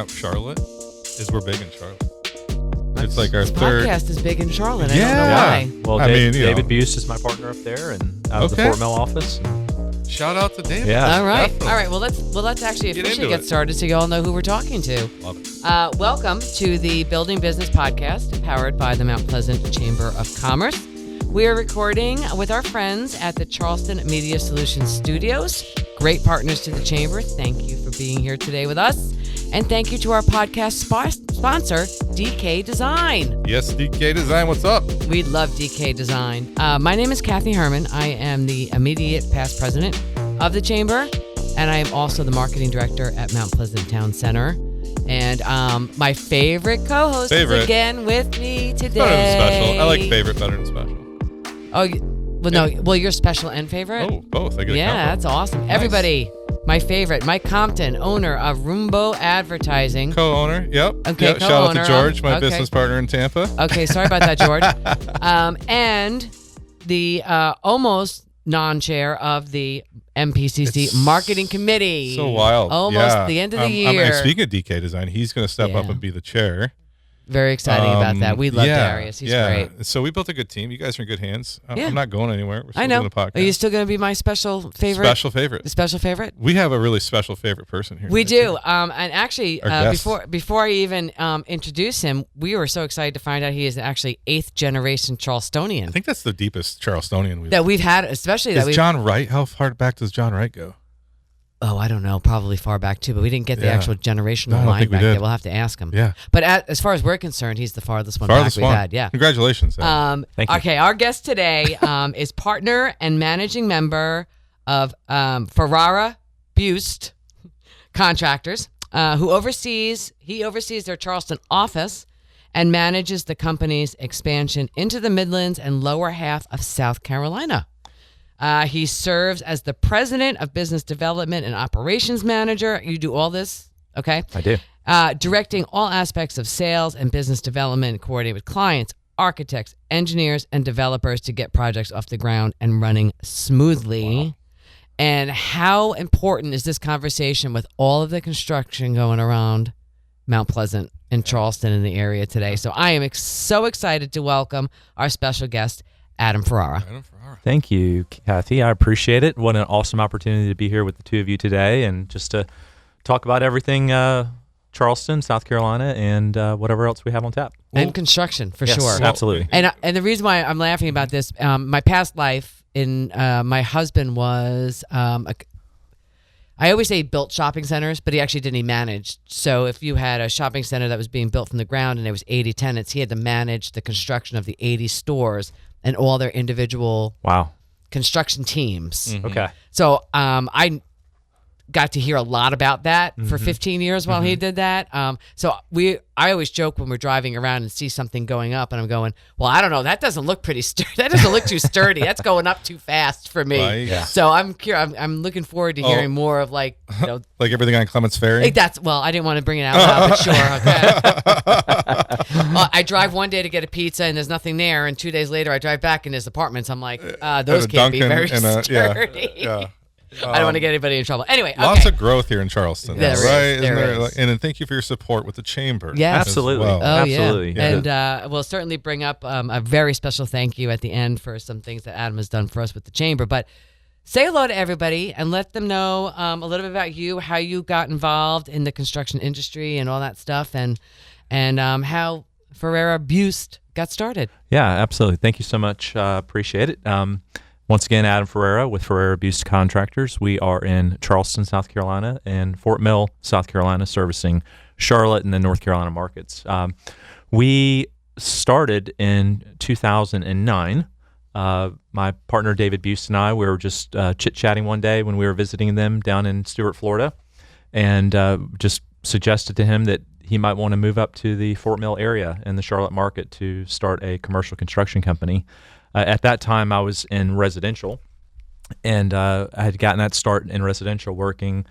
out Charlotte is we're big in Charlotte. It's like our this third podcast is big in Charlotte. Yeah. I don't know why. Well, I David Buse is my partner up there, and out of the Fort Mill office. Shout out to David. Yeah. All right. Definitely. All right. Well, let's actually officially get started so you all know who we're talking to. Love it. Welcome to the Building Business Podcast, powered by the Mount Pleasant Chamber of Commerce. We are recording with our friends at the Charleston Media Solutions Studios. Great partners to the Chamber. Thank you for being here today with us. And thank you to our podcast sponsor, DK Design. Yes, DK Design. What's up? We love DK Design. My name is Kathy Herman. I am the immediate past president of the Chamber, and I am also the marketing director at Mount Pleasant Town Center. And my favorite co-host is again with me today. Better than special. I like favorite better than special. Oh, well, no. Well, you're special and favorite? Oh, both. I get yeah, that's awesome. Nice. Everybody, my favorite, Mike Compton, owner of Rumbo Advertising. Co-owner, yep. Okay, yep. co-owner. Shout out to George, my business partner in Tampa. Okay, sorry about that, George. And the almost non-chair of the MPCC Marketing Committee. So wild. Almost the end of the year. Speaking of DK Design, he's going to step up and be the chair. Very exciting about that. We love Darius. He's great. So we built a good team. You guys are in good hands. Yeah. I'm not going anywhere. We're still I know. doing a podcast. Are you still going to be my special favorite? Special favorite. Special favorite? We have a really special favorite person here. We do. And actually, before I even introduce him, we were so excited to find out he is actually 8th generation Charlestonian. I think that's the deepest Charlestonian we've had, especially that we've... John Wright? How far back does John Wright go? Oh, I don't know. Probably far back, too. But we didn't get the actual generational line back there. We'll have to ask him. Yeah. But as far as we're concerned, he's the farthest one back we've had. Yeah. Congratulations. Thank you. Okay, our guest today is partner and managing member of Ferrara Buse Contractors, who oversees their Charleston office and manages the company's expansion into the Midlands and lower half of South Carolina. He serves as the president of business development and operations manager. You do all this, okay? I do. Directing all aspects of sales and business development, coordinate with clients, architects, engineers, and developers to get projects off the ground and running smoothly. Wow. And how important is this conversation with all of the construction going around Mount Pleasant and Charleston in the area today? So I am so excited to welcome our special guest, Adam Ferrara. Thank you, Kathy. I appreciate it. What an awesome opportunity to be here with the two of you today and just to talk about everything Charleston, South Carolina, and whatever else we have on tap. And construction, for sure. Absolutely. And the reason why I'm laughing about this, my past life, my husband was, I always say he built shopping centers, but he actually didn't. He managed. So if you had a shopping center that was being built from the ground and there was 80 tenants, he had to manage the construction of the 80 stores and all their individual construction teams. Mm-hmm. Okay. So I got to hear a lot about that for 15 years while he did that. I always joke when we're driving around and see something going up, and I'm going, well, I don't know, that doesn't look pretty that doesn't look too sturdy. That's going up too fast for me. Right. Yeah. So I'm looking forward to hearing more of like everything on Clements Ferry. I didn't want to bring it out loud, but sure. Okay. I drive one day to get a pizza and there's nothing there, and 2 days later I drive back and there's apartments. I'm like, those can't be very sturdy. Yeah. I don't want to get anybody in trouble. Anyway, lots of growth here in Charleston, there right? There is. And thank you for your support with the Chamber. Yes. Absolutely. Well. Oh, absolutely. Yeah. And we'll certainly bring up a very special thank you at the end for some things that Adam has done for us with the Chamber. But say hello to everybody and let them know a little bit about you, how you got involved in the construction industry and all that stuff, and how Ferrara Buse got started. Yeah, absolutely. Thank you so much. Appreciate it. Once again, Adam Ferrara with Ferrara Buse Contractors. We are in Charleston, South Carolina, and Fort Mill, South Carolina, servicing Charlotte and the North Carolina markets. We started in 2009. My partner, David Buse, and I, we were just chit-chatting one day when we were visiting them down in Stuart, Florida, and just suggested to him that he might want to move up to the Fort Mill area in the Charlotte market to start a commercial construction company. At that time, I was in residential, and I had gotten that start in residential working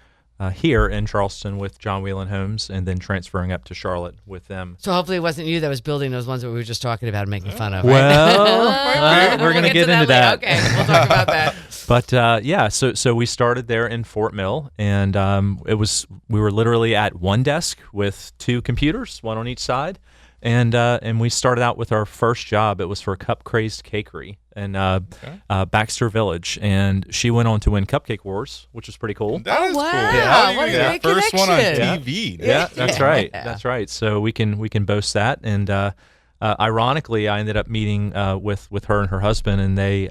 here in Charleston with John Whelan Homes, and then transferring up to Charlotte with them. So hopefully it wasn't you that was building those ones that we were just talking about and making fun of. Well, we're going to get into that. Okay, we'll talk about that. But yeah, so we started there in Fort Mill, and we were literally at one desk with two computers, one on each side, and we started out with our first job. It was for Cup Crazed Cakery in Baxter Village, and she went on to win Cupcake Wars, which was pretty cool. That is wow. cool. Yeah. How do you What a get great first one on connection. TV? Yeah, that's right. Yeah. That's right. So we can boast that, and ironically, I ended up meeting with her and her husband, and they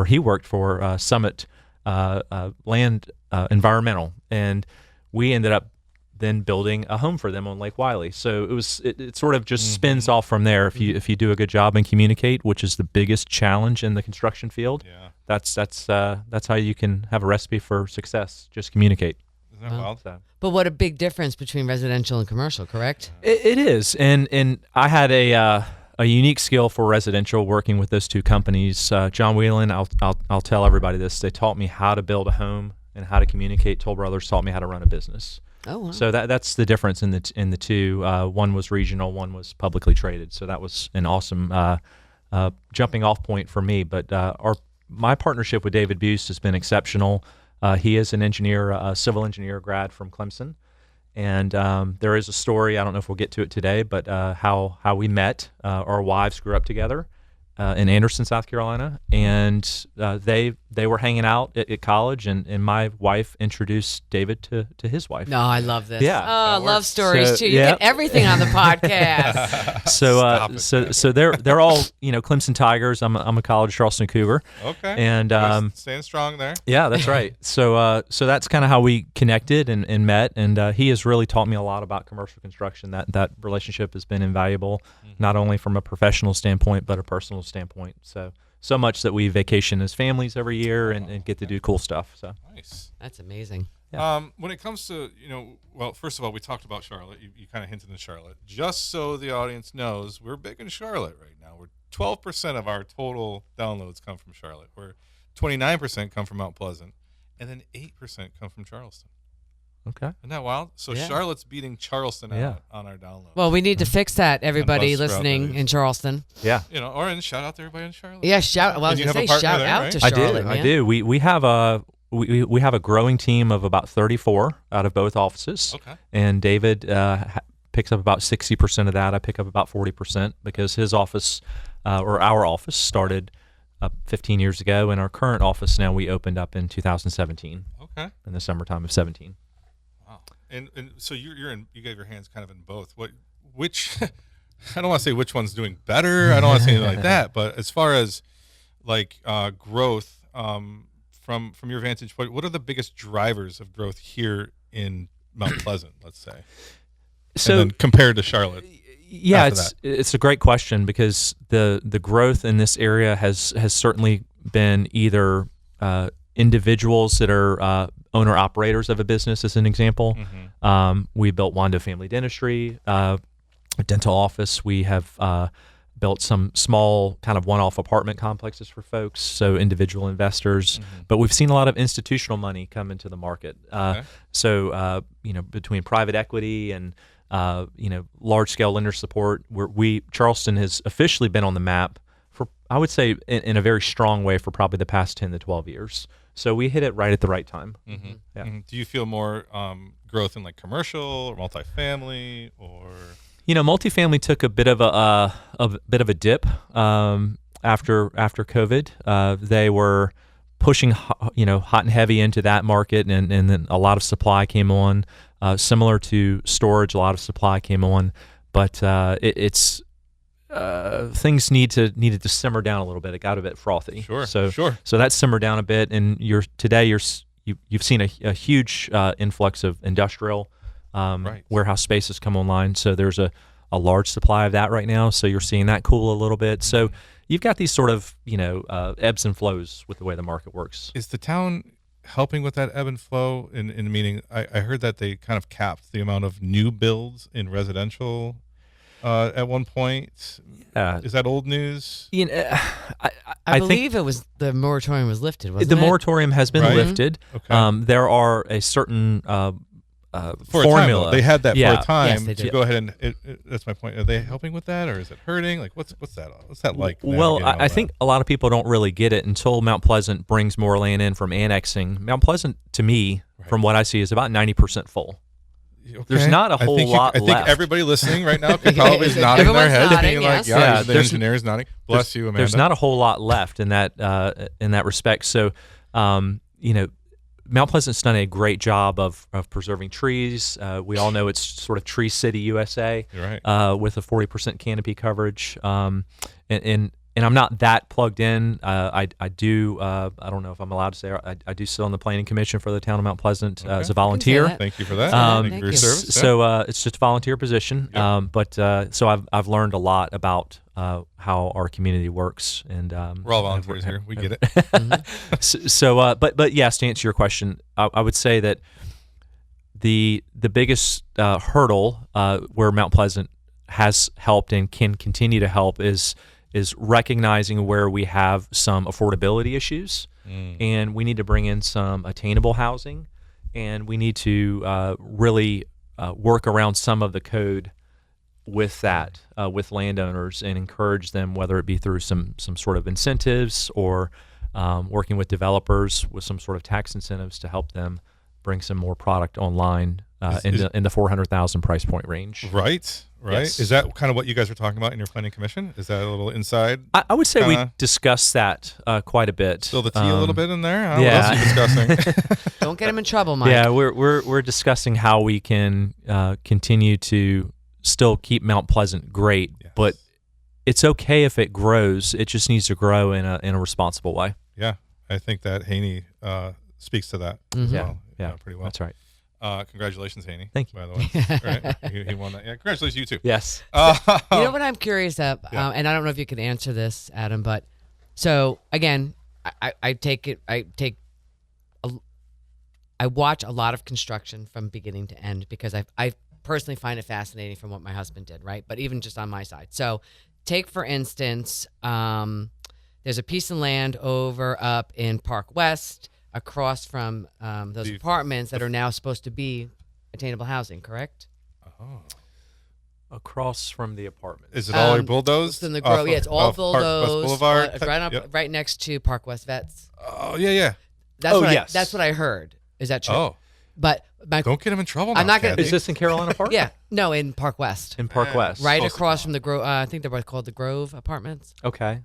he worked for Summit Land Environmental, and we ended up then building a home for them on Lake Wiley. So it sort of just spins off from there. If you do a good job and communicate, which is the biggest challenge in the construction field, that's how you can have a recipe for success. Just communicate. Isn't that wild? But what a big difference between residential and commercial, correct? It is, and I had a unique skill for residential working with those two companies. John Whelan, I'll tell everybody this. They taught me how to build a home and how to communicate. Toll Brothers taught me how to run a business. Oh, wow. So that's the difference in the two. One was regional, one was publicly traded. So that was an awesome jumping off point for me. But my partnership with David Bust has been exceptional. He is an engineer, a civil engineer grad from Clemson. And there is a story, I don't know if we'll get to it today, but how we met. Our wives grew up together in Anderson, South Carolina. And they were hanging out at college, and my wife introduced David to his wife. No, I love this. Yeah. Oh, love stories So, too. You get everything on the podcast. So they're all Clemson Tigers. I'm a college Charleston Cougar. Okay. And staying strong there. yeah, that's right. So that's kind of how we connected and met, and he has really taught me a lot about commercial construction. That relationship has been invaluable, not only from a professional standpoint but a personal standpoint. So much that we vacation as families every year and get to do cool stuff. So Nice. That's amazing. When it comes to, well, first of all, we talked about Charlotte. You kind of hinted in Charlotte. Just so the audience knows, we're big in Charlotte right now. We're 12% of our total downloads come from Charlotte. We're 29% come from Mount Pleasant, and then 8% come from Charleston. okay. Isn't that wild? So Yeah. Charlotte's beating Charleston out on our download. Well, we need to fix that, everybody Bus route, listening buddies. in Charleston. Yeah. or and shout out to everybody in Charlotte. Yeah, shout. Well, I was And you gonna have a say partner shout there, out right? to I Charlotte. do. I do. We have a growing team of about 34 out of both offices. Okay. And David picks up about 60% of that. I pick up about 40% because his office or our office started 15 years ago, and our current office now we opened up in 2017 Okay. in the summertime of 17. Wow. And so you're in. You gave your hands kind of in both. Which I don't want to say which one's doing better. I don't want to say anything like that. But as far as like growth, from your vantage point, what are the biggest drivers of growth here in Mount Pleasant? Let's say. So and then compared to Charlotte. yeah, after it's a great question because the growth in this area has certainly been either individuals that are owner operators of a business, as an example. We built Wando Family Dentistry, a dental office. We have built some small kind of one-off apartment complexes for folks, so individual investors. But we've seen a lot of institutional money come into the market. So between private equity and large-scale lender support, Charleston has officially been on the map for, I would say, in a very strong way for probably the past 10 to 12 years. So we hit it right at the right time. Do you feel more growth in like commercial or multifamily or? Multifamily took a bit of a dip after COVID. They were pushing hot and heavy into that market, and then a lot of supply came on. Similar to storage, a lot of supply came on, but it's things needed to simmer down a little bit. It got a bit frothy. Sure. So that simmered down a bit, and you've seen a huge influx of industrial warehouse spaces come online. So there's a large supply of that right now. So you're seeing that cool a little bit. So you've got these sort of ebbs and flows with the way the market works. Is the town helping with that ebb and flow? In meaning, I heard that they kind of capped the amount of new builds in residential at one point. Is that old news? I believe it was the moratorium was lifted. Wasn't the it? moratorium has been Right. lifted. Okay. There are a certain for a time, formula. though. They had that Yeah. for a time Yes, they to did. go ahead and that's my point. Are they helping with that, or is it hurting? Like, what's that like? Well, navigating all I that? think a lot of people don't really get it until Mount Pleasant brings more land in from annexing. Mount Pleasant, to me, from what I see, is about 90% full. Okay. There's not a whole lot I think left. everybody listening right now can probably is nodding their Everyone's head, nodding, being like, yes. Yeah, the there's- engineer's nodding. Bless you, Amanda. There's not a whole lot left in that respect. So, Mount Pleasant's done a great job of preserving trees. We all know it's sort of Tree City, USA, You're right. with a 40% canopy coverage. And I'm not that plugged in. I do. I don't know if I'm allowed to say. I do sit on the planning commission for the town of Mount Pleasant as a volunteer. that. Thank you for that. Um, Thank you for your thank you. service. So it's just a volunteer position. Yep. But I've learned a lot about how our community works, and We're all volunteers here. We get it. but yes, to answer your question, I would say that the biggest hurdle where Mount Pleasant has helped and can continue to help is recognizing where we have some affordability issues, and we need to bring in some attainable housing, and we need to really work around some of the code with that, with landowners, and encourage them, whether it be through some sort of incentives or working with developers with some sort of tax incentives to help them bring some more product online in the 400,000 price point range. Right. Yes. Is that kind of what you guys are talking about in your planning commission? Is that a little inside? I would say we Kinda- discussed that quite a bit. Spill the tea a little bit in there? yeah. What else are you discussing? Don't get him in trouble, Mike. Yeah, we're discussing how we can continue to still keep Mount Pleasant great, Yes. but it's okay if it grows. It just needs to grow in a responsible way. Yeah. I think that Haney speaks to that as Mhm. well. Yeah, Pretty well. that's right. Congratulations, Haney. Thank you. By the way. Right? He won that. Yeah. Congratulations, you too. Yes. You know what I'm curious of, Yeah. and I don't know if you can answer this, Adam, but so again, I watch a lot of construction from beginning to end because I personally find it fascinating from what my husband did, right? But even just on my side. So take, for instance, there's a piece of land up in Park West across from those The- apartments that are now supposed to be attainable housing, correct? Oh. Across from the apartment. Is it all bulldozed? It's in the off grove. Yeah, it's all off Park West bulldozed. Boulevard? Right Yep. next to Park West Vets. Oh, yeah. That's Oh, what yes. that's what I heard. Is that true? Oh, But my don't get him in trouble. I'm now, not gonna- Kathy. Is this in Carolina Park? yeah, no, in Park West, In Park West. right Close across from the Grove. I think they were called the Grove Apartments. Okay.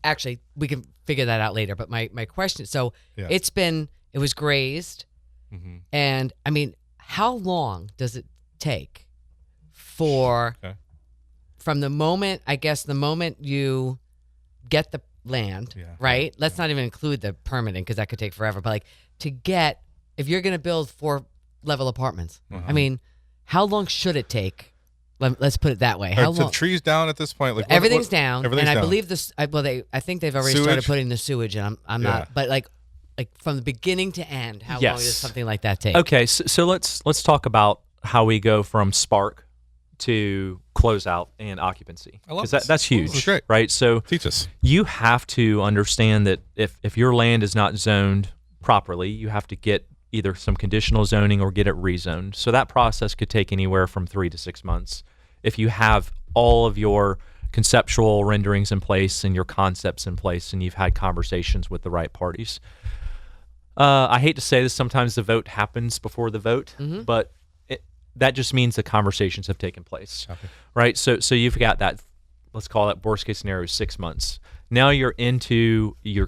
Actually, we can figure that out later. But my question. So Yeah. it was grazed, Mhm. and I mean, how long does it take for Okay. from the moment you get the land, Yeah. right? Let's not even include the permitting because that could take forever. But like if you're going to build 4-level apartments, Uh-huh. I mean, how long should it take? Let's put it that way. How So the long? tree's down at this point. Like Everything's down, everything's and I down. believe this. I think they've already started Sewage? putting the sewage in. I'm Yeah. not, but like from the beginning to end, how long Yes. does something like that take? Okay. So let's talk about how we go from spark to closeout and occupancy, I love because this. that's huge, This is great. right? So Teach us. you have to understand that if your land is not zoned properly, you have to get either some conditional zoning or get it rezoned. So that process could take anywhere from 3 to 6 months. If you have all of your conceptual renderings in place and your concepts in place and you've had conversations with the right parties. I hate to say this, sometimes the vote happens before the vote, but that just means the conversations have taken place, right? So you've got that, let's call that worst case scenario, 6 months. Now you're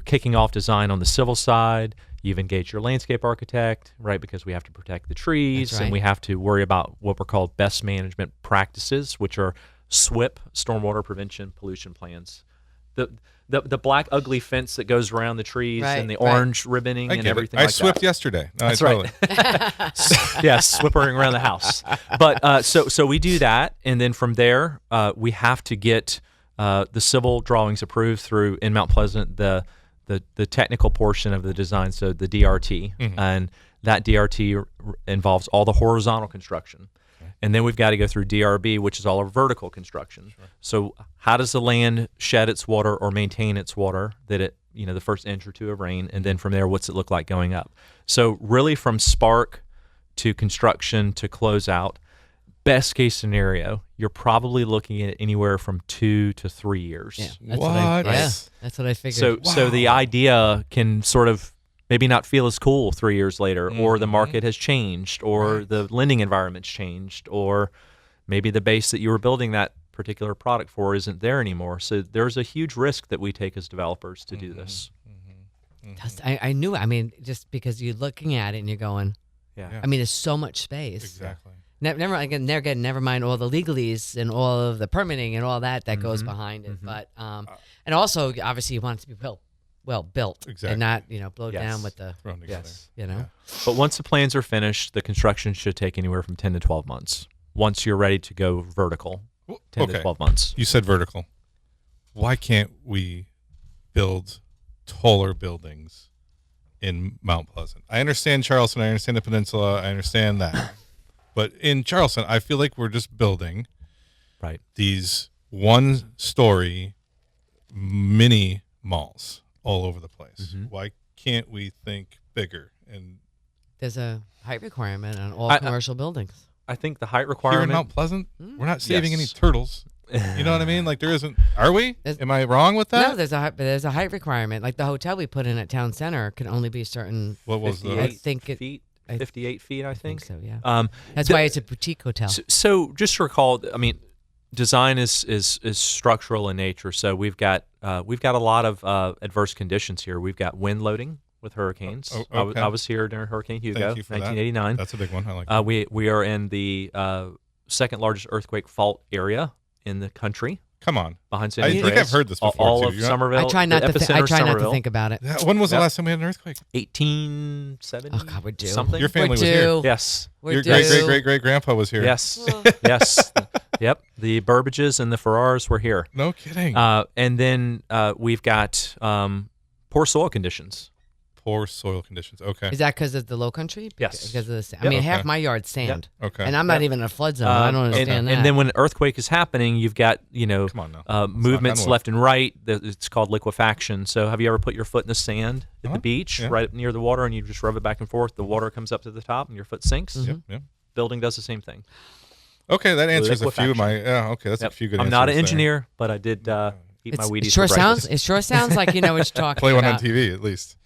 kicking off design on the civil side. You've engaged your landscape architect, right? Because we have to protect the trees, That's right. and we have to worry about what we're called best management practices, which are SWIP, stormwater prevention pollution plans. The black ugly fence that goes around the trees Right, and the right. orange ribboning I and get everything it. I like swipped that. yesterday. No, That's totally. right. Yeah, swippering around the house. But so we do that, and then from there we have to get the civil drawings approved through in Mount Pleasant, the technical portion of the design, so the DRT, and that DRT involves all the horizontal construction. And then we've got to go through DRB, which is all our vertical construction. Sure. So how does the land shed its water or maintain its water that it, the first inch or two of rain, and then from there, what's it look like going up? So really from spark to construction to close out. Best case scenario, you're probably looking at anywhere from 2 to 3 years. Yeah, that's What? that's what I figured. So the idea can sort of maybe not feel as cool 3 years later, or the market has changed, or the lending environment's changed, or maybe the base that you were building that particular product for isn't there anymore. So there's a huge risk that we take as developers to do this. I knew. I mean, just because you're looking at it and you're going, Yeah. I mean, there's so much space. Exactly. Never mind all the legalese and all of the permitting and all that goes behind it. But and also obviously you want it to be well built, Exactly. and not blow Yes. down with the Thrown together. Yes. But once the plans are finished, the construction should take anywhere from 10 to 12 months. Once you're ready to go vertical, 10 to 12 months. You said vertical. Why can't we build taller buildings in Mount Pleasant? I understand Charleston. I understand the peninsula. I understand that. But in Charleston, I feel like we're just building Right. these one-story mini malls all over the place. Why can't we think bigger? And there's a height requirement on all I- commercial buildings. I think the height here in requirement. Mount Pleasant, we're not saving any Yes. turtles. You know what I mean? Like there isn't. Are we? Am I wrong with that? No, there's a height requirement. Like the hotel we put in at Town Center can only be certain. What was the? 58 I think it. feet, I 58 feet, I I think. think so. Yeah. That's why it's a boutique hotel. So just to recall, I mean, design is structural in nature. So we've got a lot of adverse conditions here. We've got wind loading with hurricanes. Okay. I was here during Hurricane Hugo, Thank you for that. 1989. That's a big one. I like. We are in the second largest earthquake fault area in the country, Come on. behind San I Andreas. think I've heard this before, All too. of You're not- Somerville. I try not the to. I epicenter try not to Somerville, think about it. When was the Yep. last time we had an earthquake? 1870. Oh God, we're due. Something. Your family We're was here. due. Yes. We're Your due. great grandpa was here. Yes. Yes. Yep. The Burbages and the Ferraras were here. No kidding. And then we've got poor soil conditions. Poor soil conditions. Okay. Is that because of the Lowcountry? Yes. Because of the. I Yep. mean, half Okay. my yard's sand, Okay. and I'm not even in a flood zone. I don't understand that. And then when an earthquake is happening, you've got Come on now. Let's knock movements on wood. left and right. It's called liquefaction. So have you ever put your foot in the sand at the beach, Yeah. right near the water, and you just rub it back and forth? The water comes up to the top, and your foot sinks. Yep. Yep. Building does the same thing. Okay, that answers a few of my. Liquefaction. Yeah. Okay, that's Yep. a few good. I'm not an answers there. engineer, but I did eat my Wheaties. It sure for sounds. breakfast. It sure sounds like you know what you're talking Play one on about. TV at least.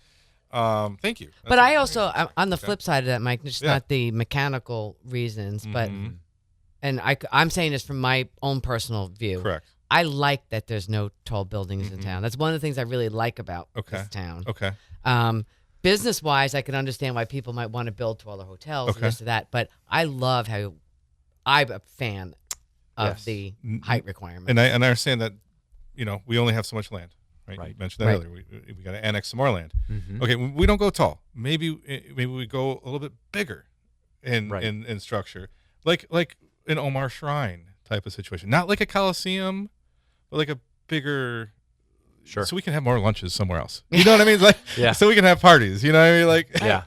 Thank you. But I also, on the flip side of that, Mike, just Yeah. not the mechanical reasons, but, Mhm. and I'm saying this from my own personal view. Correct. I like that there's no tall buildings in town. That's one of the things I really like about Okay. this town. Okay. Business wise, I can understand why people might want to build taller hotels and Okay. this or that, but I love how I'm a fan of Yes. the height requirement. And I understand that, we only have so much land, right? Right. You mentioned that Right. earlier. We got to annex some more land. Mhm. Okay, we don't go tall. Maybe we go a little bit bigger in Right. in structure, like an Omar Shrine type of situation. Not like a Coliseum, but like a bigger. Sure. So we can have more lunches somewhere else. You know what I mean? Like, Yeah. So we can have parties. You know what I mean? Like, Yeah.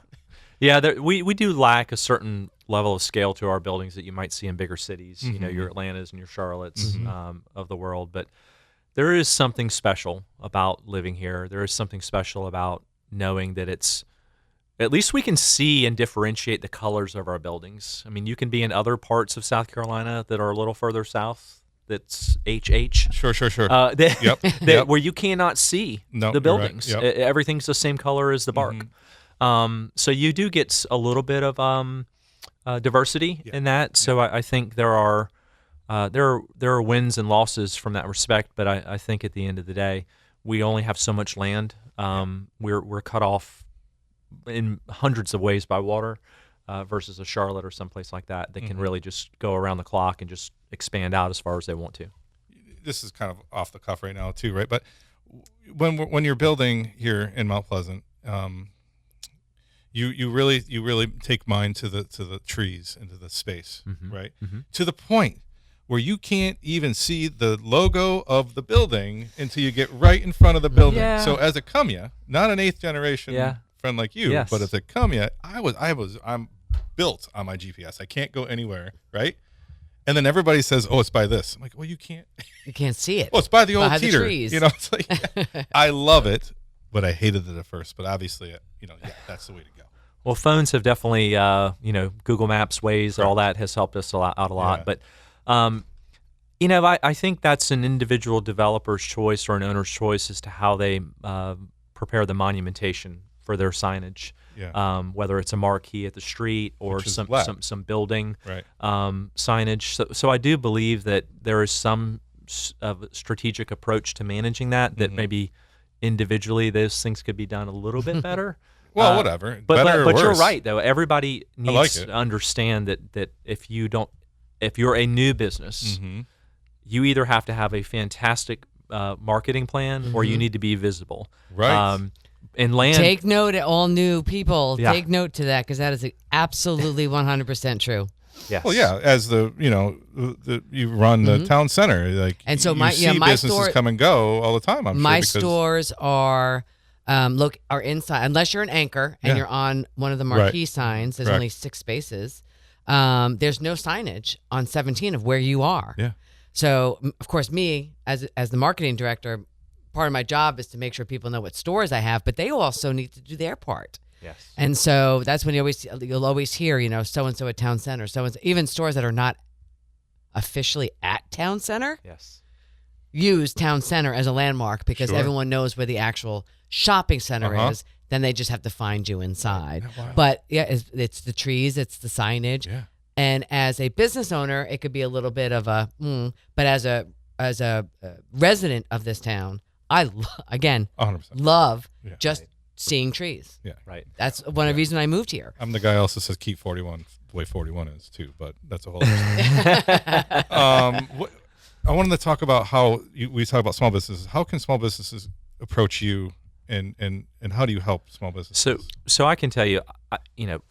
Yeah, we do lack a certain level of scale to our buildings that you might see in bigger cities, your Atlantas and your Charlottes of the world. But there is something special about living here. There is something special about knowing that at least we can see and differentiate the colors of our buildings. I mean, you can be in other parts of South Carolina that are a little further south. That's HH. Sure. That, Yep. where you cannot see No, the you're right. buildings. Yep. Everything's the same color as the bark. So you do get a little bit of diversity in that. So I think there are wins and losses from that respect. But I think at the end of the day, we only have so much land. We're cut off in hundreds of ways by water. Versus a Charlotte or someplace like that can really just go around the clock and just expand out as far as they want to. This is kind of off the cuff right now too, right? But when you're building here in Mount Pleasant, you really take mind to the trees and to the space, right? To the point where you can't even see the logo of the building until you get right in front of the building. Yeah. So as a Cumia, not an 8th generation friend like you, Yes. but as a Cumia, I'm built on my GPS. I can't go anywhere, right? And then everybody says, "Oh, it's by this." I'm like, "Well, you can't." You can't see it. Well, it's by the old Behind the teeter. trees. It's like I love it, but I hated it at first. But obviously, that's the way to go. Well, phones have definitely, Google Maps, Waze, all that has helped us out a lot. Yeah. But, I think that's an individual developer's choice or an owner's choice as to how they prepare the monumentation for their signage. Yeah. Whether it's a marquee at the street or Which is some building Right. signage. So I do believe that there is some strategic approach to managing that maybe individually those things could be done a little bit better. Well, whatever. But Better or you're worse. right though. Everybody needs like to it. understand that if you're a new business, you either have to have a fantastic marketing plan or you need to be visible. Right. And land. Take note, all new people. Yeah. Take note to that because that is absolutely 100% true. Yes. Well, yeah, as you run the town center, like, And so you my see my businesses store come and go all the time. I'm my sure because, stores are inside unless you're an anchor and Yeah. you're on one of the marquee signs. There's Correct. only 6 spaces. There's no signage on 17 of where you are. Yeah. So of course, me as the marketing director, part of my job is to make sure people know what stores I have, but they also need to do their part. Yes. And so that's when you'll always hear, so and so at town center, so and so, even stores that are not officially at town center Yes. use town center as a landmark because Sure. everyone knows where the actual shopping center Uh-huh. is. Then they just have to find you inside. Wow. But yeah, it's the trees, it's the signage, Yeah. and as a business owner, it could be a little bit of a. But as a resident of this town, I 100%. love Yeah. just seeing trees. Yeah. Right. That's one of the reasons I moved here. I'm the guy also says keep 41 the way 41 is too, but that's a whole other story. I wanted to talk about how we talk about small businesses. How can small businesses approach you and how do you help small businesses? So I can tell you,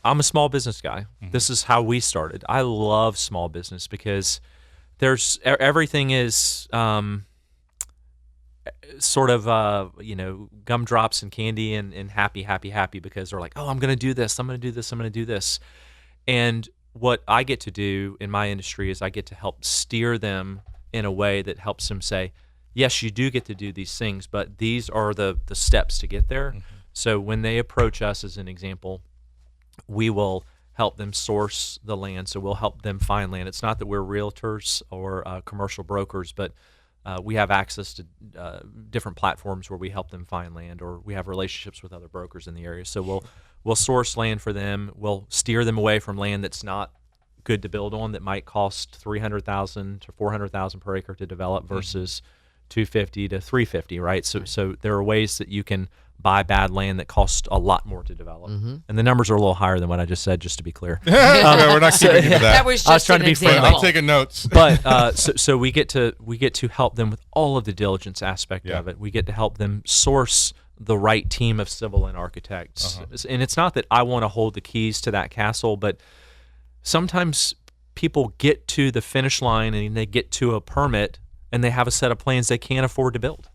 I'm a small business guy. This is how we started. I love small business because there's everything is sort of gumdrops and candy and happy because they're like, oh, I'm going to do this, I'm going to do this, I'm going to do this. And what I get to do in my industry is I get to help steer them in a way that helps them say, yes, you do get to do these things, but these are the steps to get there. So when they approach us, as an example, we will help them source the land. So we'll help them find land. It's not that we're realtors or commercial brokers, but we have access to different platforms where we help them find land, or we have relationships with other brokers in the area. So we'll source land for them. We'll steer them away from land that's not good to build on, that might cost $300,000 to $400,000 per acre to develop versus $250 to $350, right? So there are ways that you can buy bad land that costs a lot more to develop, and the numbers are a little higher than what I just said, just to be clear. We're not giving you that. That was just I was trying to be friendly. example. I'm taking notes. But so we get to help them with all of the diligence aspect Yeah. of it. We get to help them source the right team of civil and architects. And it's not that I want to hold the keys to that castle, but sometimes people get to the finish line and they get to a permit and they have a set of plans they can't afford to build.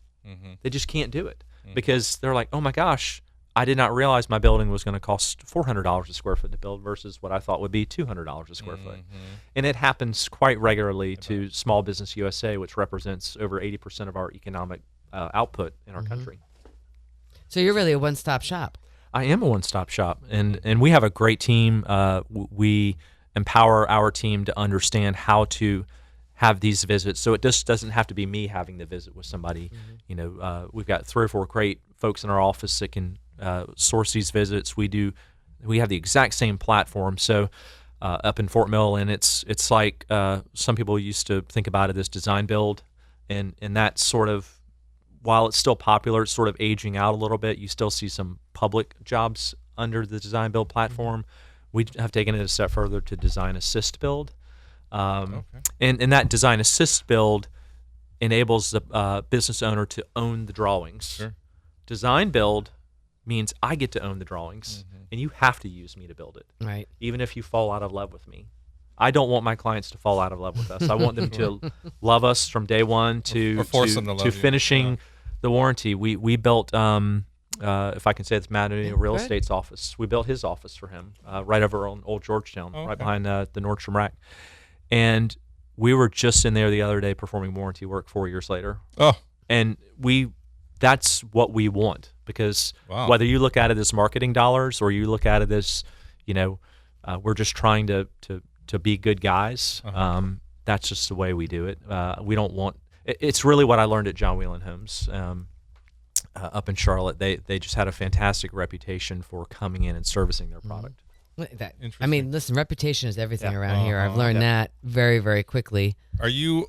They just can't do it because they're like, oh my gosh, I did not realize my building was going to cost $400 a square foot to build versus what I thought would be $200 a square foot. And it happens quite regularly to Small Business USA, which represents over 80% of our economic output in our country. So you're really a one-stop shop. I am a one-stop shop, and we have a great team. We empower our team to understand how to have these visits, so it just doesn't have to be me having the visit with somebody. We've got 3 or 4 great folks in our office that can source these visits. We have the exact same platform. So up in Fort Mill, and it's like some people used to think about it as design build, and that sort of, while it's still popular, it's sort of aging out a little bit. You still see some public jobs under the design build platform. We have taken it a step further to design assist build. And that design assist build enables the business owner to own the drawings. Sure. Design build means I get to own the drawings, and you have to use me to build it, Right. even if you fall out of love with me. I don't want my clients to fall out of love with us. I want them to love us from day one Or force them to love you. finishing the warranty. We built, if I can say this, Matt, real estate's office. We built his office for him right over on Old Georgetown, right behind the Nordstrom Rack. And we were just in there the other day performing warranty work 4 years later. Oh, And we that's what we want, because Wow. whether you look at it as marketing dollars or you look at it as, we're just trying to be good guys. That's just the way we do it. We don't want. It's really what I learned at John Whelan Homes up in Charlotte. They just had a fantastic reputation for coming in and servicing their product. I mean, listen, reputation is everything around here. I've Uh-huh. learned that very, very quickly. Are you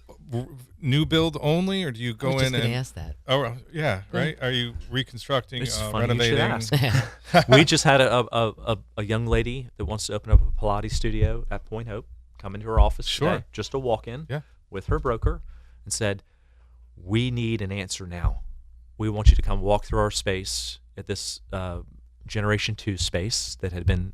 new build only, or do you I go was just in going to and? ask that. Oh yeah, right. Are you reconstructing, It's funny you should renovating? ask. We just had a young lady that wants to open up a Pilates studio at Point Hope come into her office today, just a walk-in with her broker, and said, "We need an answer now. We want you to come walk through our space at this Generation 2 space that had been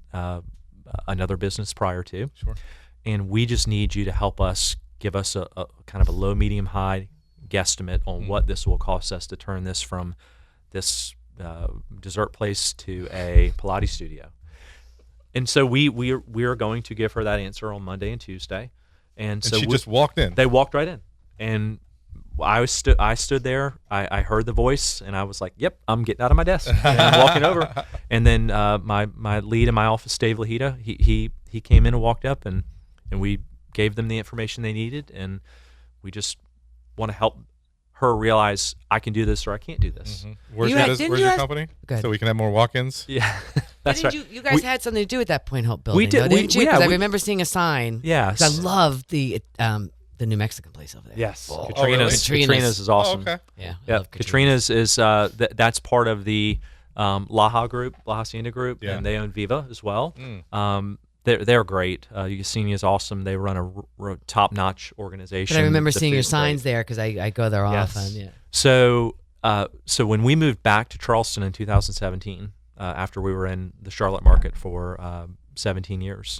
another business prior to. Sure. And we just need you to help us, give us a kind of a low, medium, high guesstimate on what this will cost us to turn this from this dessert place to a Pilates studio." And so we are going to give her that answer on Monday and Tuesday. And so she just walked in. They walked right in. And I stood there. I heard the voice, and I was like, "Yep, I'm getting out of my desk. And I'm walking over." And then my lead in my office, Dave Lahita, he came in and walked up, and we gave them the information they needed, and we just want to help her realize I can do this or I can't do this. Where's your company? Go ahead. So we can have more walk-ins. Yeah, that's right. You guys had something to do with that Point Hope building, We did. though, didn't you? Because I we- remember seeing a sign. Yes. 'Cause I love the New Mexican place over there. Yes, Oh, Katrina's is awesome. Oh, okay. Yeah. I Yeah, love Katrina's is that's part of the La Hacienda Group, and they own Viva as well. They're great. Yesenia is awesome. They run a top-notch organization. But I remember The seeing your food's great. signs there because I go there Yes. often. Yeah. So when we moved back to Charleston in 2017, after we were in the Charlotte market for 17 years,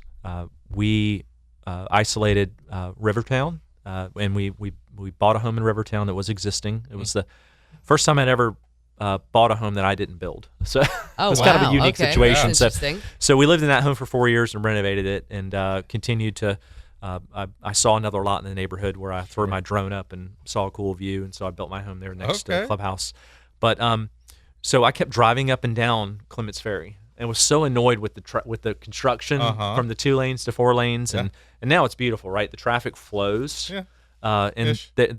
we isolated Rivertown, and we bought a home in Rivertown that was existing. It was the first time I'd ever bought a home that I didn't build. So Oh, it's kind of a wow. unique Okay. situation. That's So, interesting. so we lived in that home for 4 years and renovated it, and continued to. I saw another lot in the neighborhood where I threw my drone up and saw a cool view, and so I built my home there next to the clubhouse. But so I kept driving up and down Clements Ferry, and was so annoyed with the construction from the 2 lanes to 4 lanes, and now it's beautiful, right? The traffic flows. Yeah. And they're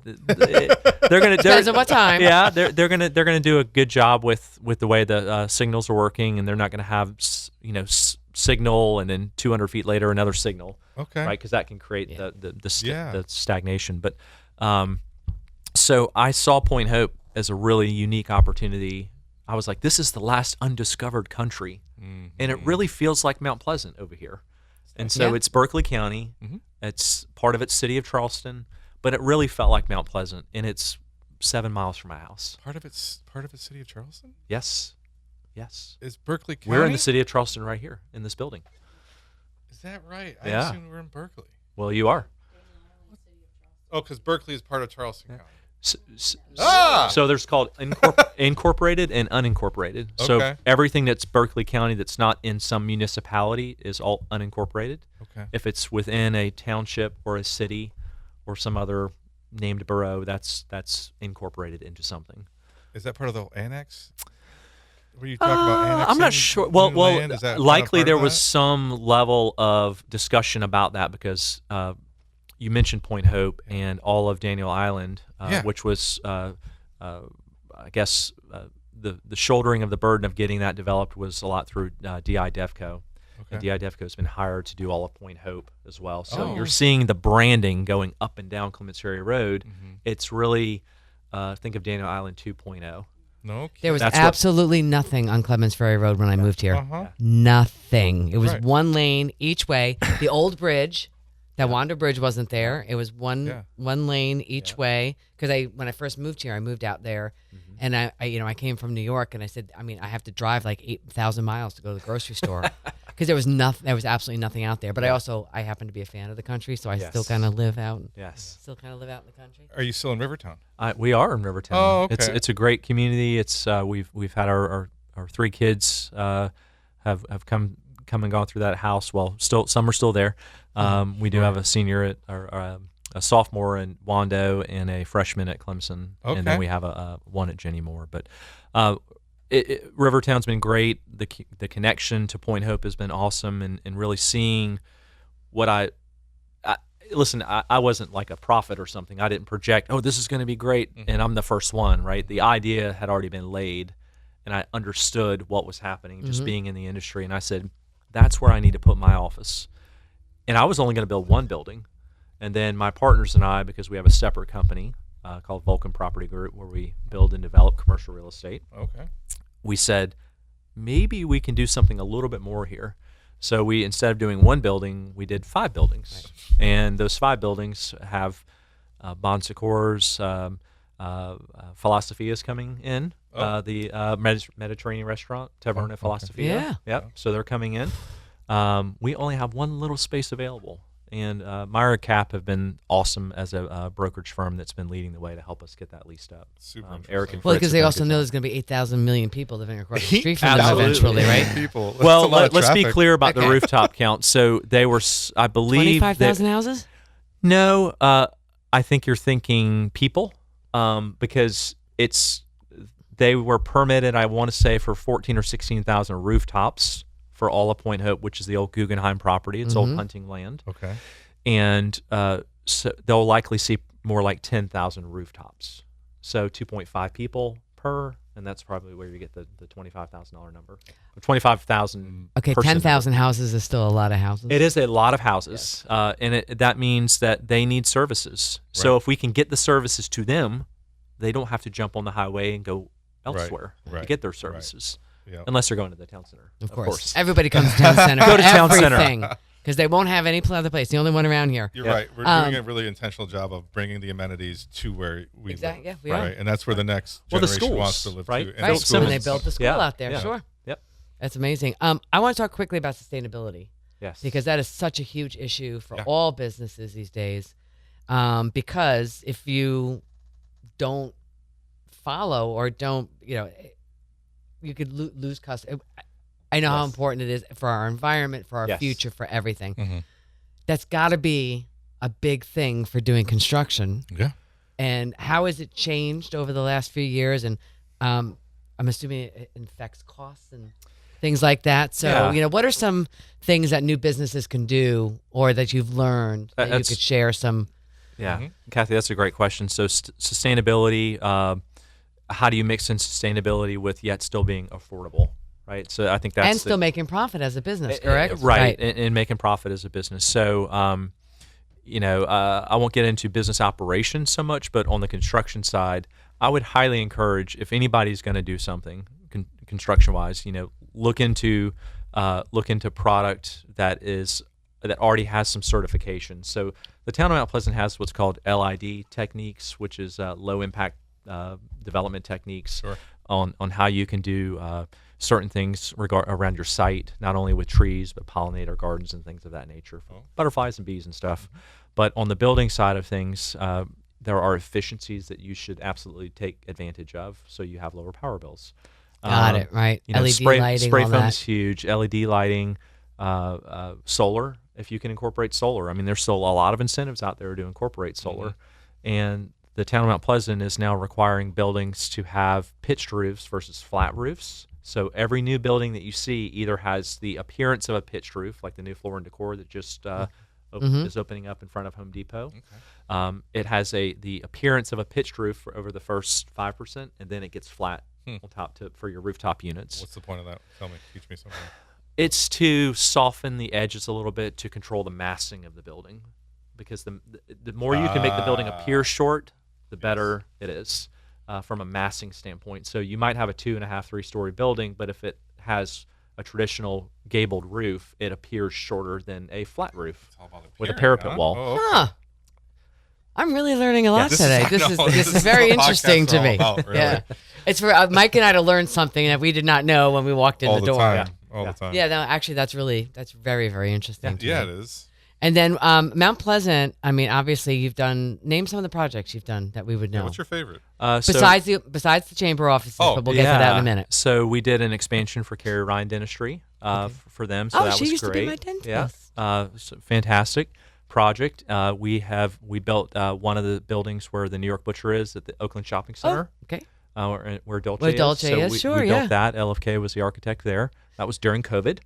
gonna Depends on what time. Yeah, they're gonna do a good job with the way the signals are working, and they're not gonna have signal and then 200 feet later another signal. Okay. Right, because that can create the stagnation. But so I saw Point Hope as a really unique opportunity. I was like, this is the last undiscovered country, and it really feels like Mount Pleasant over here. And so it's Berkeley County. It's part of it's city of Charleston, but it really felt like Mount Pleasant, and it's 7 miles from my house. Part of it's city of Charleston. Yes. Is Berkeley County? We're in the city of Charleston right here in this building. Is that right? I Yeah. assumed we're in Berkeley. Well, you are. Oh, because Berkeley is part of Charleston County. So there's called incorporated and unincorporated. So Okay. everything that's Berkeley County that's not in some municipality is all unincorporated. Okay. If it's within a township or a city or some other named borough, that's incorporated into something. Is that part of the annex? Were you talking about annexing? I'm not sure. new Well, land? Is that kind of likely part there of was that? some level of discussion about that because you mentioned Point Hope and all of Daniel Island, which was, I guess, the shouldering of the burden of getting that developed was a lot through DI DevCo. And DI DevCo has been hired to do all of Point Hope as well. So you're seeing the branding going up and down Clements Ferry Road. It's really, think of Daniel Island 2.0. No. There was That's what- absolutely nothing on Clements Ferry Road when I moved here. Uh-huh. Nothing. It was Right. one lane each way. The old bridge, that Wander Bridge wasn't there. It was one lane each way. Because when I first moved here, I moved out there, and I came from New York, and I said, I have to drive like 8,000 miles to go to the grocery store because there was nothing. There was absolutely nothing out there. But I happen to be a fan of the country, so I still kind of live out. Yes. Still kind of live out in the country. Are you still in Rivertown? We are in Rivertown. Oh, okay. It's a great community. It's we've had our 3 kids have come and gone through that house. Well, still some are still there. We do have a senior at our a sophomore in Wando and a freshman at Clemson, and Okay. then we have a one at Jenny Moore. But Rivertown's been great. The connection to Point Hope has been awesome, and really seeing what listen, I wasn't like a prophet or something. I didn't project, oh, this is going to be great, and I'm the first one, right? The idea had already been laid, and I understood what was happening just being in the industry, and I said, that's where I need to put my office. And I was only going to build one building, and then my partners and I, because we have a separate company called Vulcan Property Group, where we build and develop commercial real estate, Okay. we said, maybe we can do something a little bit more here. So we, instead of doing one building, we did 5 buildings. Right. And those 5 buildings have Bon Secours, Philosophy is coming in, the Mediterranean restaurant, Taverna Philosophy. Yeah. Yep. So they're coming in. We only have one little space available. And Myra Cap have been awesome as a brokerage firm that's been leading the way to help us get that leased up. Super Eric and Well, Fritz because have they done a also good know job. there's going to be 8,000 million people living across the street from them Absolutely. eventually, right? People. That's a Well, lot of let's be traffic. clear about the Okay. rooftop count. So they were, I believe, 25,000 houses? No, I think you're thinking people, because they were permitted, I want to say, for 14 or 16,000 rooftops for all of Point Hope, which is the old Guggenheim property. It's old hunting land. Okay. And so they'll likely see more like 10,000 rooftops. So 2.5 people per, and that's probably where you get the $25,000 number. 25,000. Okay, person 10,000 houses is still a lot of houses. It is a lot of houses, and that means that they need services. So Right. if we can get the services to them, they don't have to jump on the highway and go elsewhere to right, get their services, Yeah. unless they're going to the town center. Of course. Everybody comes to town center. Go to town center. everything, because they won't have any other place. The only one around here. You're Yeah. right. We're doing a really intentional job of bringing the amenities to where we Exactly, live. yeah, we are. Right, and that's where the next Well, the generation wants to schools, live right? too. Right, the Right, so when they schools. built the school Yeah, out there, yeah. sure. Yep. That's amazing. I want to talk quickly about sustainability, Yes. because that is such a huge issue for Yeah. all businesses these days. Because if you don't follow or don't, you could lose customers. I know how Yes. important it is for our environment, for our Yes. future, for everything. Mhm. That's got to be a big thing for doing construction. Yeah. And how has it changed over the last few years? And I'm assuming it affects costs and things like that. So, Yeah. what are some things that new businesses can do or that you've learned that you That's- could share some? Yeah, Mhm. Kathy, that's a great question. So sustainability, how do you mix in sustainability with yet still being affordable, right? So I think that's And still making profit as a business, Eh, correct? right, and making profit as a business. So, I won't get into business operations so much, but on the construction side, I would highly encourage, if anybody's going to do something construction-wise, look into product that already has some certification. So the town of Mount Pleasant has what's called LID techniques, which is low impact development techniques. Sure. On how you can do certain things around your site, not only with trees, but pollinator gardens and things of that nature, butterflies and bees and stuff. But on the building side of things, there are efficiencies that you should absolutely take advantage of, so you have lower power bills. Got it, right. LED spray lighting, spray all foam that. is huge. LED lighting, solar. If you can incorporate solar, I mean, there's still a lot of incentives out there to incorporate solar, and the town of Mount Pleasant is now requiring buildings to have pitched roofs versus flat roofs. So every new building that you see either has the appearance of a pitched roof, like the new Floor and Decor that just is opening up in front of Home Depot. Okay. It has the appearance of a pitched roof for over the first 5%, and then it gets flat on top for your rooftop units. What's the point of that? Tell me. Teach me something. It's to soften the edges a little bit to control the massing of the building, because the more you can make the building appear short, the better it is from a massing standpoint. So you might have a 2.5, 3-story building, but if it has a traditional gabled roof, it appears shorter than a flat roof It's all about with a appearing, parapet huh? wall. Oh, okay. Huh. I'm really learning a lot this today. is- I know, This this is is very what podcasts interesting to are all me. about, really. Yeah, it's for Mike and I to learn something that we did not know when we walked in All the the door. time. Yeah. All Yeah. the time. Yeah, no, actually, that's very, very interesting. to Yeah, me. it is. And then Mount Pleasant. I mean, obviously, name some of the projects you've done that we would Yeah, know. what's your favorite? Besides the chamber offices, Oh, but we'll get to that in a minute. So we did an expansion for Carrie Ryan Dentistry for them. So Oh, that she was used to great. be my dentist. Yeah, so fantastic. project. We built one of the buildings where the New York Butcher is at the Oakland Shopping Center. Okay. Where Dolce Where is. Dolce So is, we, sure, we yeah. built that. LFK was the architect there. That was during COVID.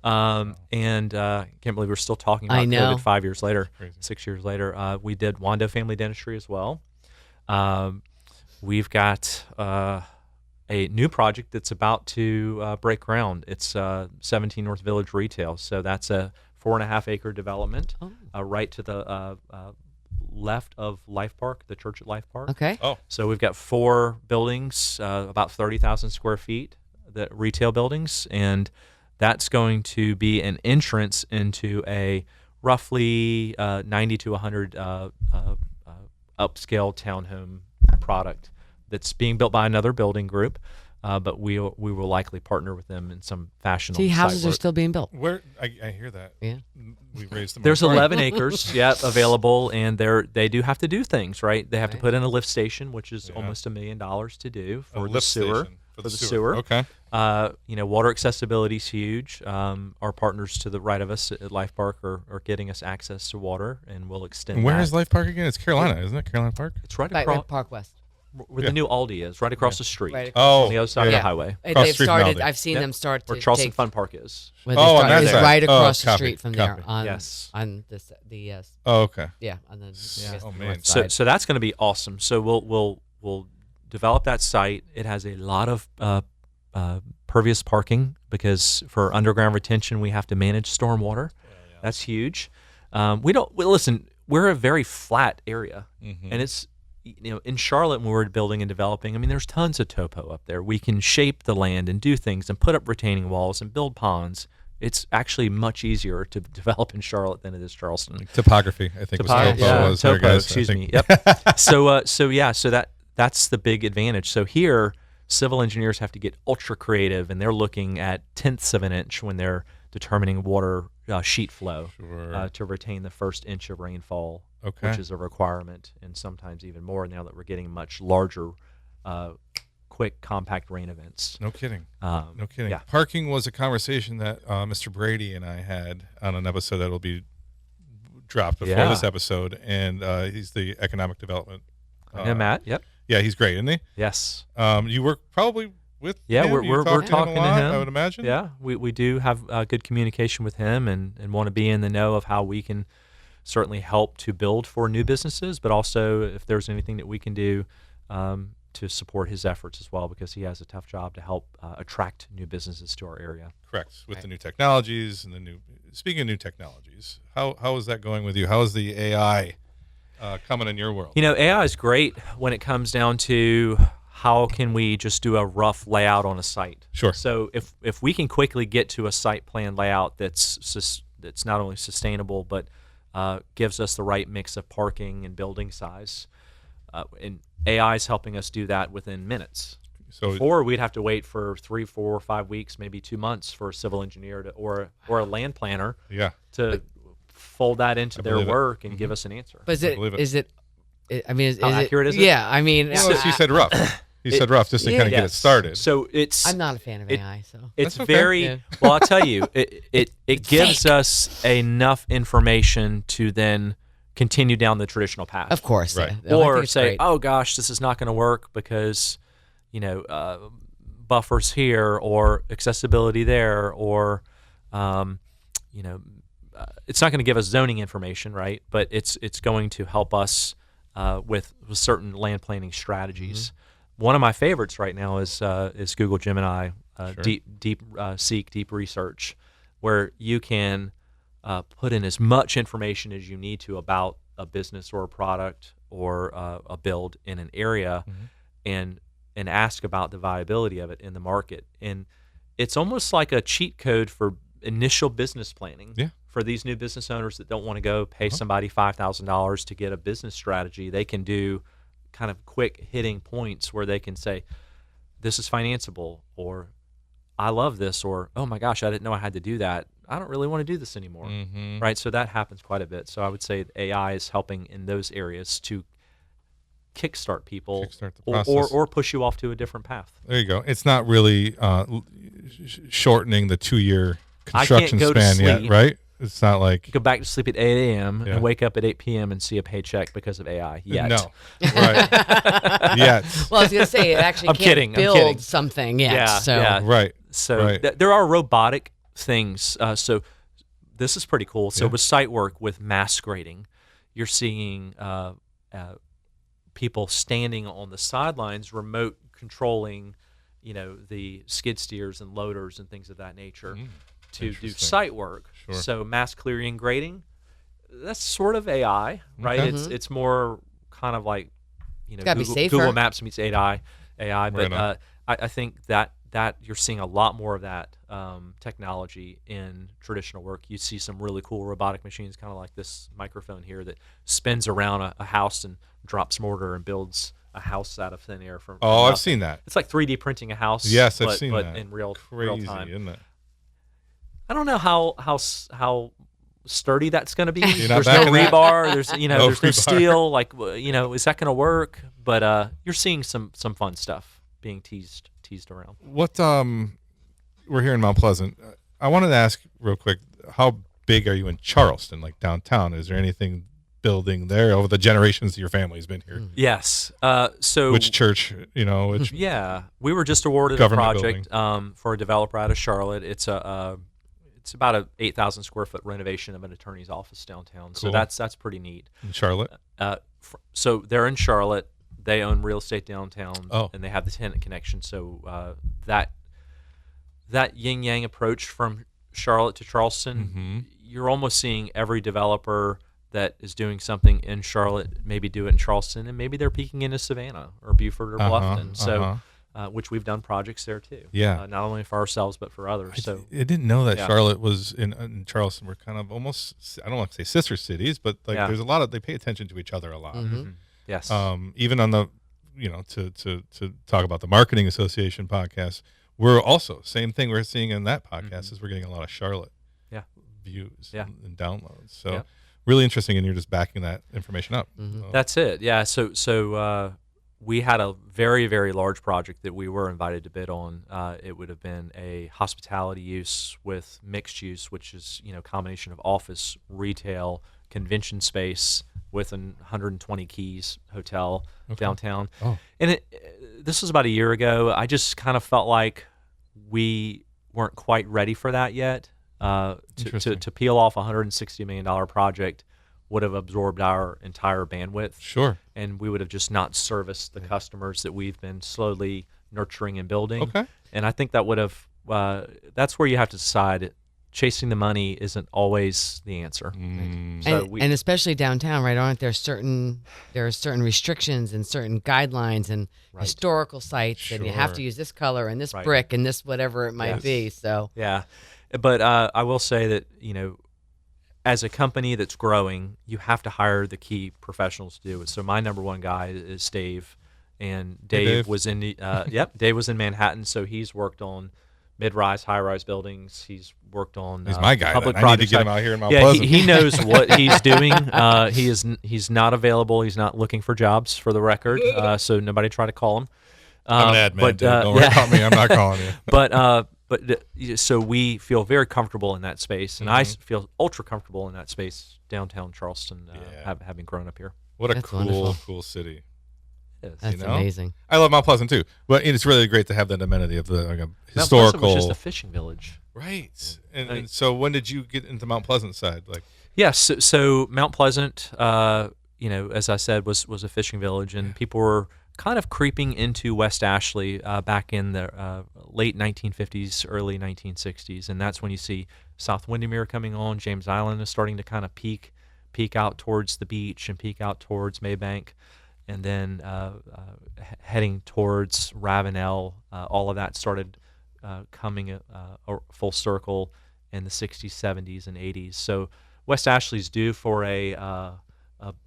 And can't believe we're still talking about I know. COVID 5 years later, Crazy. 6 years later. We did Wando Family Dentistry as well. We've got a new project that's about to break ground. It's 17 North Village Retail. So that's a 4.5 acre development right to the left of Life Park, the church at Life Park. Okay. Oh, So we've got 4 buildings, about 30,000 square feet, the retail buildings, and that's going to be an entrance into a roughly 90 to 100 upscale townhome product that's being built by another building group, but we will likely partner with them in some fashion. See, on the houses site are work. still being built. where I hear that. Yeah. We raised them. There's 11 acres, available, and they do have to do things, right? They have to Right. put in a lift station, which is Yeah. almost $1 million to do A for the lift sewer. station For the sewer. Okay. Water accessibility is huge. Our partners to the right of us at Life Park are getting us access to water, and we'll extend. And where that. is Life Park again? It's Carolina, isn't it? Carolina Park. It's right Right, across Park West. where Yeah. the new Aldi is, right across the street, Right Oh, on the other side yeah. of Yeah. the highway, And Across the they've street from started. Aldi. I've seen Yep. them start where to Charleston take. Fun Park is. Where they Oh, on started that is side. right Oh, across the copy, street from copy. there. On, Yes. On this, the Oh, okay. yeah, on the, I guess Oh, the man. north So side. so that's going to be awesome. So we'll develop that site. It has a lot of pervious parking because for underground retention we have to manage stormwater. That's huge. Listen. We're a very flat area, and it's in Charlotte when we're building and developing. I mean, there's tons of topo up there. We can shape the land and do things and put up retaining walls and build ponds. It's actually much easier to develop in Charlotte than it is Charleston. Topography, I think Topo- was there, topo, guys. excuse I me. think. Yep. So that's the big advantage. So here, civil engineers have to get ultra creative, and they're looking at tenths of an inch when they're determining water sheet flow Sure. to retain the first inch of rainfall, Okay. which is a requirement, and sometimes even more now that we're getting much larger, quick, compact rain events. No kidding. Um, No kidding. Yeah. Parking was a conversation that Mr. Brady and I had on an episode that will be dropped before Yeah. this episode, and he's the economic development. yeah, Matt. Yep. Yeah, he's great, isn't he? Yes. You work probably with Yeah, him? we're You talking a to lot, him. I would imagine. Yeah, we do have good communication with him and want to be in the know of how we can certainly help to build for new businesses, but also if there's anything that we can do to support his efforts as well, because he has a tough job to help attract new businesses to our area. Correct. With the new technologies and the new. Speaking of new technologies, how is that going with you? How is the AI coming in your world? AI is great when it comes down to how can we just do a rough layout on a site. Sure. So if we can quickly get to a site plan layout that's not only sustainable but gives us the right mix of parking and building size, and AI is helping us do that within minutes. So Before we'd have to wait for 3, 4, 5 weeks, maybe 2 months for a civil engineer or a land planner yeah, to fold that into their believe it. work and give us an answer. But I believe it. is it? I mean, is How it accurate is it? Yeah, I mean, well, he said rough. He said rough just to yeah. kind of get it Yes. started. So it's I'm not a fan of AI, so it's That's okay. very Yeah. well. I'll tell you, it gives us enough information to then continue down the traditional path, of course, Right. yeah. No, I think or it's say, great. oh gosh, this is not going to work because buffers here or accessibility there, or it's not going to give us zoning information, right? But it's going to help us with certain land planning strategies. One of my favorites right now is Google Gemini, Sure. deep research, where you can put in as much information as you need to about a business or a product or a build in an area, and ask about the viability of it in the market. And it's almost like a cheat code for initial business planning. Yeah. For these new business owners that don't want to go pay somebody $5,000 to get a business strategy, they can do kind of quick hitting points where they can say, this is financeable, or I love this, or oh my gosh, I didn't know I had to do that. I don't really want to do this anymore. Right? So that happens quite a bit. So I would say AI is helping in those areas to kickstart people, Kickstart the process. or push you off to a different path. There you go. It's not really shortening the 2-year I can't construction go to span yet, sleep. right? It's not like Go back to sleep at 8 a.m. Yeah. and wake up at 8 p.m. and see a paycheck because of AI yet. no, right? Yet, Well, I was going to say it actually I'm can't kidding, I'm build kidding. something yet. Yeah, so yeah. right? So Right. there are robotic things. So this is pretty cool. So Yeah. with site work, with mass grading, you're seeing people standing on the sidelines, remote controlling, the skid steers and loaders and things of that nature to do Interesting. site work. Sure. So mass clearing and grading, that's sort of AI, right? Okay. It's more kind of like gotta be safer. Google Maps meets AI, but Right on. I think that you're seeing a lot more of that technology in traditional work. You see some really cool robotic machines, kind of like this microphone here that spins around a house and drops mortar and builds a house out of thin air from Oh, I've nothing. seen that. It's like 3D printing a house. Yes, I've but, seen but that. in real Crazy, time. isn't it? I don't know how sturdy that's going to be. You're not There's no backing that? rebar. There's there's no rebar. steel. Like is that going to work? But you're seeing some fun stuff being teased around. What we're here in Mount Pleasant. I wanted to ask real quick, how big are you in Charleston, like downtown? Is there anything building there over the generations your family's been here? Yes. So Which church, which yeah, we were just awarded a Government project for a developer out of Charlotte. It's about a 8,000 square foot renovation of an attorney's office downtown. So Cool. that's pretty neat. in Charlotte? So they're in Charlotte. They own real estate downtown, Oh. and they have the tenant connection. So that yin yang approach from Charlotte to Charleston, you're almost seeing every developer that is doing something in Charlotte maybe do it in Charleston, and maybe they're peeking into Savannah or Beaufort or Bluffton. So, which we've done projects there too. Yeah. Not only for ourselves but for others. So I didn't know that Yeah. Charlotte was in Charleston. We're kind of almost, I don't want to say sister cities, but like Yeah. there's a lot of, they pay attention to each other a lot. yes, Even on the, to talk about the Marketing Association podcast, we're also, same thing we're seeing in that podcast is we're getting a lot of Charlotte Yeah. views Yeah. and downloads. So Yeah. really interesting, and you're just backing that information up. So, that's it. Yeah. So we had a very, very large project that we were invited to bid on. It would have been a hospitality use with mixed use, which is combination of office, retail, convention space with an 120 keys hotel downtown. Oh. And this was about a year ago. I just kind of felt like we weren't quite ready for that yet. Interesting. To peel off a $160 million project would have absorbed our entire bandwidth, Sure. and we would have just not serviced the customers that we've been slowly nurturing and building. Okay. And I think that would have that's where you have to decide. Chasing the money isn't always the answer. So and especially downtown, right? Aren't there are certain restrictions and certain guidelines and historical sites, and you have Sure. to use this color and this Right. brick and this whatever it might Yes. be. So Yeah, but I will say that as a company that's growing, you have to hire the key professionals to do it. So my number one guy is Dave, and Hey, Dave Dave. was in Dave was in Manhattan, so he's worked on mid-rise, high-rise buildings. He's worked on He's my guy. public Then. I need to projects. get him out here in Mount Yeah, Pleasant. he knows what he's doing. He's not available. He's not looking for jobs, for the record. So nobody try to call him. I'm an ad man, but, dude. Don't worry about me. I'm not calling you. So we feel very comfortable in that space, and I feel ultra comfortable in that space downtown Charleston, having grown up here. What a That's cool, wonderful. cool city. Yes. that's know? amazing. I love Mount Pleasant too, but it's really great to have that amenity of the Mount Pleasant historical. was just a fishing village. Right. And so when did you get into Mount Pleasant side? Like, Yes, so Mount Pleasant, as I said, was a fishing village, and people were kind of creeping into West Ashley back in the late 1950s, early 1960s, and that's when you see South Windermere coming on. James Island is starting to kind of peak out towards the beach and peak out towards Maybank, and then heading towards Ravenel. All of that started coming full circle in the 60s, 70s, and 80s. So West Ashley's due for a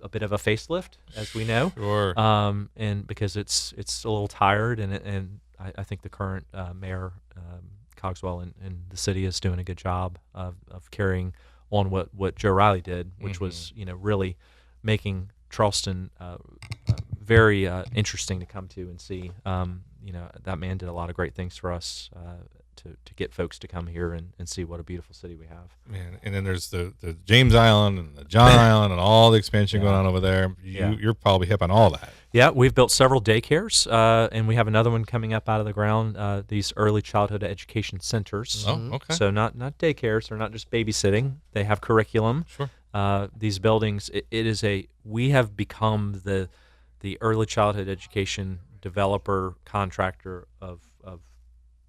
bit of a facelift, as we know. sure. And because it's a little tired, and I think the current mayor, Cogswell, and the city is doing a good job of carrying on what Joe Riley did, which was really making Charleston very interesting to come to and see. That man did a lot of great things for us to get folks to come here and see what a beautiful city we have. Man, and then there's the James Island and the John Island and all the expansion going on over there. You're probably hip on all that. Yeah, we've built several daycares, and we have another one coming up out of the ground, these early childhood education centers. Oh, okay. So not daycares, they're not just babysitting. They have curriculum. Sure. These buildings, we have become the early childhood education developer, contractor of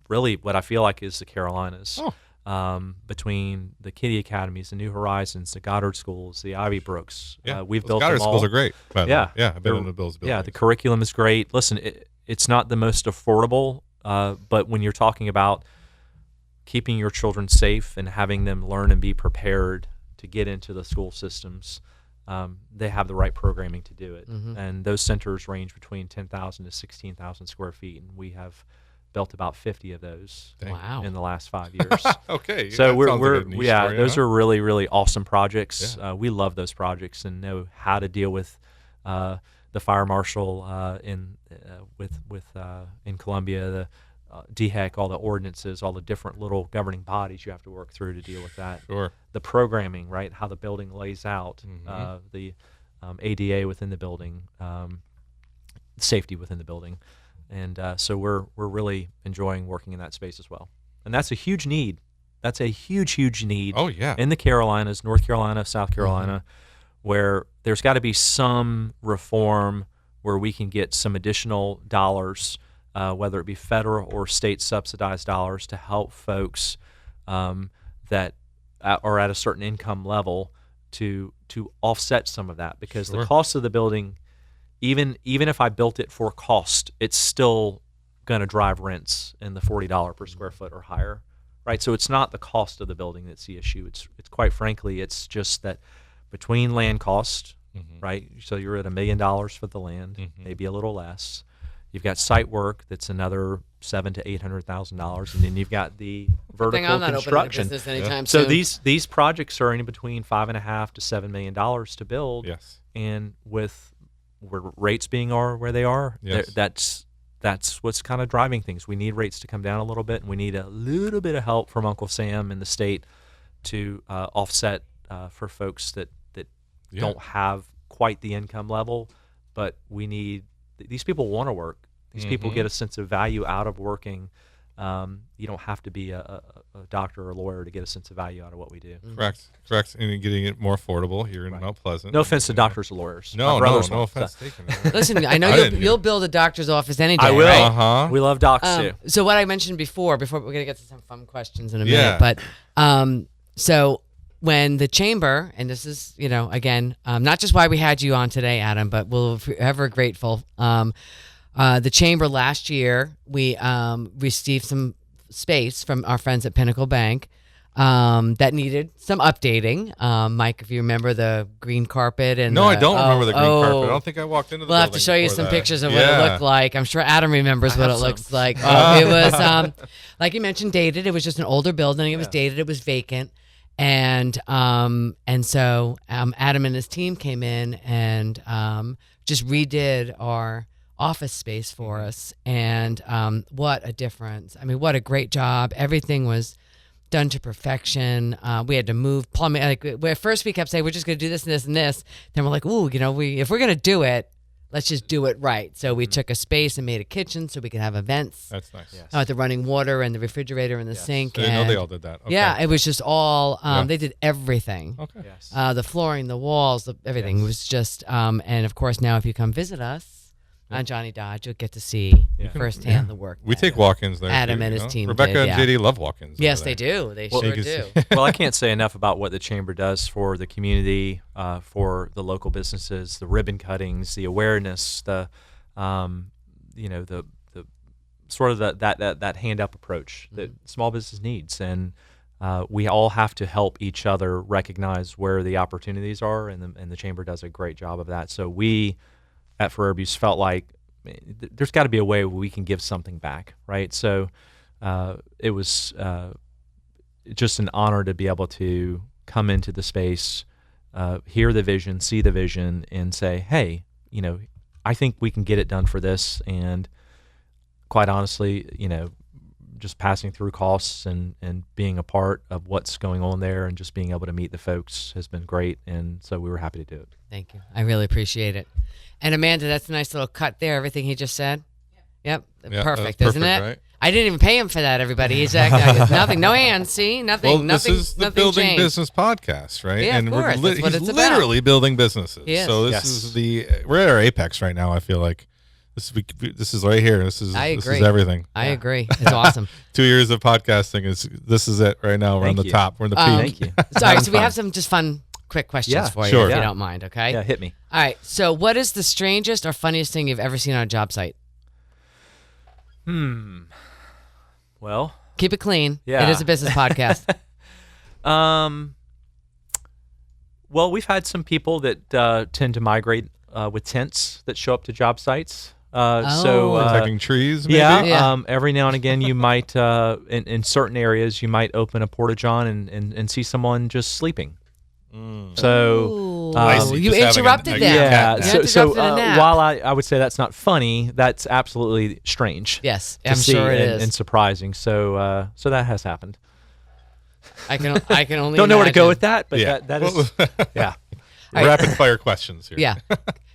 really what I feel like is the Carolinas. Between the Kiddie Academies, the New Horizons, the Goddard Schools, the Ivy Brooks. Yeah, we've those built Goddard them all. schools are great. By the way. Yeah. I've been in the Bills buildings. Yeah, the curriculum is great. Listen, it's not the most affordable, but when you're talking about keeping your children safe and having them learn and be prepared to get into the school systems, they have the right programming to do it. And those centers range between 10,000 to 16,000 square feet, and we have built about 50 of those Wow. in the last 5 years. Okay. So that sounds like a niche story, those huh? are really, really awesome projects. Yeah. We love those projects and know how to deal with the fire marshal in Columbia, the DHEC, all the ordinances, all the different little governing bodies you have to work through to deal with that. Sure. The programming, right? How the building lays out, the ADA within the building, safety within the building. And so we're really enjoying working in that space as well. And that's a huge need. That's a huge, huge need. Oh, yeah. In the Carolinas, North Carolina, South Carolina, where there's got to be some reform where we can get some additional dollars, whether it be federal or state subsidized dollars, to help folks that are at a certain income level to offset some of that. Because the cost of the building, even if I built it for cost, it's still going to drive rents in the $40 per square foot or higher, right? So it's not the cost of the building that's the issue. It's quite frankly, it's just that between land cost, right? So you're at $1 million for the land, maybe a little less. You've got site work that's another $700,000 to $800,000, and then you've got the vertical I'm not construction. opening a business anytime So soon. these projects are in between $5.5 to $7 million to build. Yes. And with where rates being where they are, Yes. that's what's kind of driving things. We need rates to come down a little bit, and we need a little bit of help from Uncle Sam and the state to offset for folks that don't have quite the income level. But we need these people want to work. These people get a sense of value out of working. You don't have to be a doctor or a lawyer to get a sense of value out of what we do. Correct. And getting it more affordable here in Mount Pleasant. No offense to doctors or lawyers. No My brother's no one, offense so. taken. Listen, I know you'll build a doctor's office any day. I will. Right? Uh-huh. We love docs too. So what I mentioned before we're going to get to some fun questions in a Yeah. minute, but so when the chamber, and this is, again, not just why we had you on today, Adam, but we're forever grateful. The chamber last year, we received some space from our friends at Pinnacle Bank that needed some updating. Mike, if you remember the green carpet and No, I don't remember the green carpet. I don't think I walked into the We'll have to building show you before some that. pictures of what it looked like. I'm sure Adam remembers what it have looks some. like. It was, like you mentioned, dated. It was just an older building. It was dated. It was vacant. And so Adam and his team came in and just redid our office space for us. And what a difference. I mean, what a great job. Everything was done to perfection. We had to move plumbing. At first we kept saying, we're just going to do this and this and this. Then we're like, ooh, if we're going to do it, let's just do it right. So we took a space and made a kitchen so we could have events. That's nice. Yes. With the running water and the refrigerator and the sink. I didn't know and they all did that. Okay. Yeah, it was just all, they did everything. Okay. Yes. The flooring, the walls, everything was just, and of course now if you come visit us on Johnny Dodge, you'll get to see firsthand the work. We that take walk-ins there. Adam too, and you his know? team Rebecca did, and JD love walk-ins. Yes, over they there. do. They you sure can do. see- Well, I can't say enough about what the chamber does for the community, for the local businesses, the ribbon cuttings, the awareness, the sort of that hand up approach that small business needs, and we all have to help each other recognize where the opportunities are, and the chamber does a great job of that. So we at Ferrara Buist felt like there's got to be a way where we can give something back, right? So it was just an honor to be able to come into the space, hear the vision, see the vision, and say, hey, I think we can get it done for this. And quite honestly, just passing through costs and being a part of what's going on there and just being able to meet the folks has been great. And so we were happy to do it. Thank you. I really appreciate it. And Amanda, that's a nice little cut there. Everything he just said. Yep. Yeah, Perfect, that's isn't it? right? I didn't even pay him for that, everybody. He's nothing, no hands, see? Nothing, Well, nothing. this is the nothing Building changed. Business Podcast, right? Yeah, and of course. That's what he's it's about. literally building businesses. He is. So this Yes. is we're at our apex right now, I feel like. This is right here. This is everything. I agree. It's awesome. 2 years of podcasting this is it right now. We're on Thank the you. top. We're in the peak. Thank you. Sorry, Having so we fun. have some just fun, quick questions Yeah, for you, sure. if you Yeah. don't mind, okay? Yeah, hit me. All right. So, what is the strangest or funniest thing you've ever seen on a job site? Well, Keep it clean. Yeah. It is a business podcast. well, we've had some people that tend to migrate with tents that show up to job sites. So Protecting trees, maybe? Yeah. every now and again you might in certain areas you might open a porta-john and see someone just sleeping. So I see. you Just having interrupted a them. cat yeah, nap. You so interrupted a nap. while I would say that's not funny, that's absolutely strange. Yes, to I'm see sure it and, is. and surprising. So so that has happened. I can only Don't know where to go imagine. with that, but Yeah. that is yeah. All right. Rapid fire questions here. Yeah.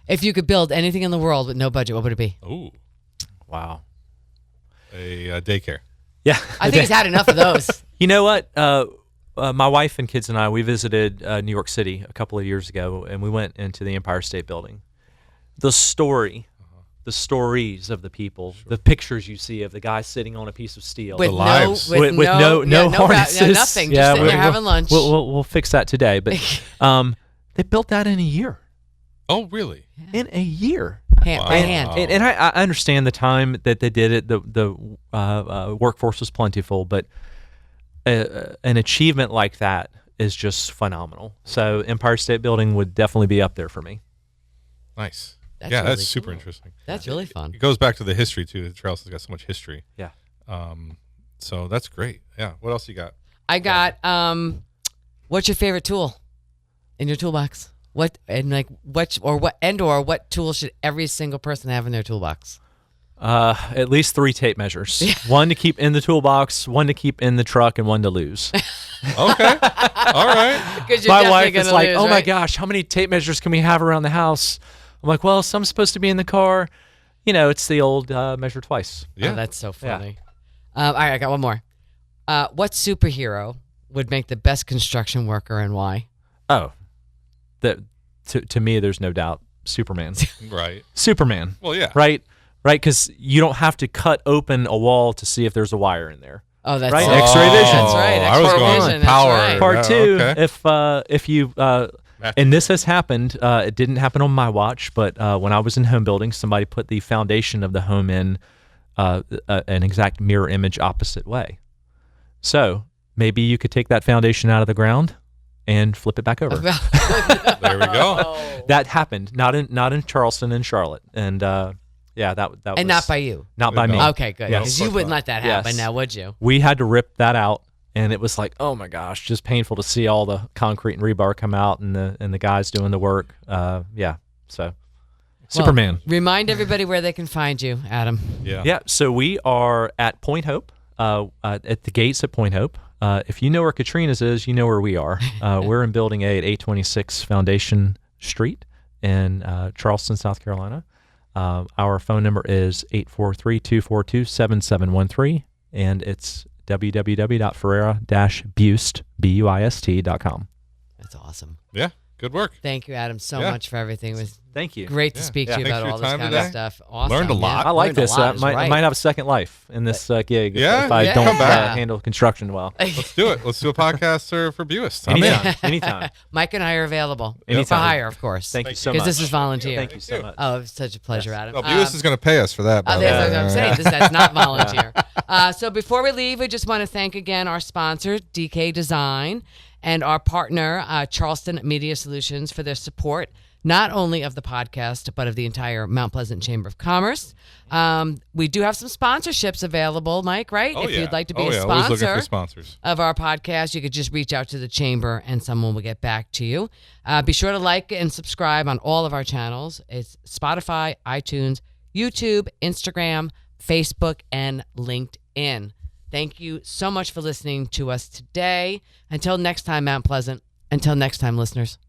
If you could build anything in the world with no budget, what would it be? Ooh, Wow. a daycare. Yeah. I think he's had enough of those. You know what? My wife and kids and I, we visited New York City a couple of years ago, and we went into the Empire State Building. The stories of the people, the pictures you see of the guy sitting on a piece of steel. With lives. no, with no harnesses. nothing. Just sitting there having lunch. We'll fix that today. But they built that in a year. Oh, really? In a year. By hand. And I understand the time that they did it. The workforce was plentiful, but an achievement like that is just phenomenal. So Empire State Building would definitely be up there for me. Nice. That's yeah, really that's super cool. interesting. That's really fun. It goes back to the history too. Charleston's got so much history. Yeah. So that's great. Yeah. What else you got? I got what's your favorite tool in your toolbox? What tool should every single person have in their toolbox? At least 3 tape measures. One to keep in the toolbox, one to keep in the truck, and one to lose. Okay. All right. Because you're My definitely wife is gonna like, lose, "Oh my right? gosh, how many tape measures can we have around the house?" I'm like, "Well, some's supposed to be in the car. You know, it's the old measure twice." Yeah. Oh, that's so funny. All right, I got one more. What superhero would make the best construction worker and why? Oh, to me, there's no doubt. Superman. Right. Superman. Well, yeah. Right? Right? Because you don't have to cut open a wall to see if there's a wire in there. Oh, that's Right? right. X-ray vision. That's right. I was X-ray going vision. with That's power. right. Part Yeah, two, okay. if you and this has happened, it didn't happen on my watch, but when I was in home building, somebody put the foundation of the home in an exact mirror image opposite way. So maybe you could take that foundation out of the ground and flip it back over. There we go. That happened, not in Charleston and Charlotte, and yeah, that was, And not by you. not by me. Okay, good. Yes. Because you wouldn't let that happen Yes. now, would you? We had to rip that out, and it was like, oh my gosh, just painful to see all the concrete and rebar come out, and the guys doing the work. Yeah, so Superman. Well, remind everybody where they can find you, Adam. Yeah. Yeah, so we are at Point Hope, at the gates at Point Hope. If you know where Katrina's is, you know where we are. We're in Building A at 826 Foundation Street in Charleston, South Carolina. Our phone number is 843-242-7713, and it's www.ferrara-bust.com. That's awesome. Yeah. Good work. Thank you, Adam, so Yeah. much for everything. It was Thank you. great to speak to you Thanks about for your all this time kind today. of stuff. Awesome. Learned a lot. I like Learned a this. lot, I is might right. have a second life in this gig Yeah, if I yeah. don't Come back. handle construction well. Let's do it. Let's do a podcast for Buist. I'm in. Anytime. Anytime. Mike and I are available. For Anytime. hire, of course. Thank you so Because much. this is volunteer. Thank you so much. Oh, it's such a pleasure, Adam. No, Buist is going to pay us for that. by the That's way. what I'm saying. That's not volunteer. So before we leave, we just want to thank again our sponsor, DK Design, and our partner, Charleston Media Solutions, for their support, not only of the podcast, but of the entire Mount Pleasant Chamber of Commerce. We do have some sponsorships available, Mike, right? Oh, If yeah. you'd like to be oh, a yeah. Always looking sponsor for sponsors. of our podcast, you could just reach out to the chamber and someone will get back to you. Be sure to like and subscribe on all of our channels. It's Spotify, iTunes, YouTube, Instagram, Facebook, and LinkedIn. Thank you so much for listening to us today. Until next time, Mount Pleasant. Until next time, listeners.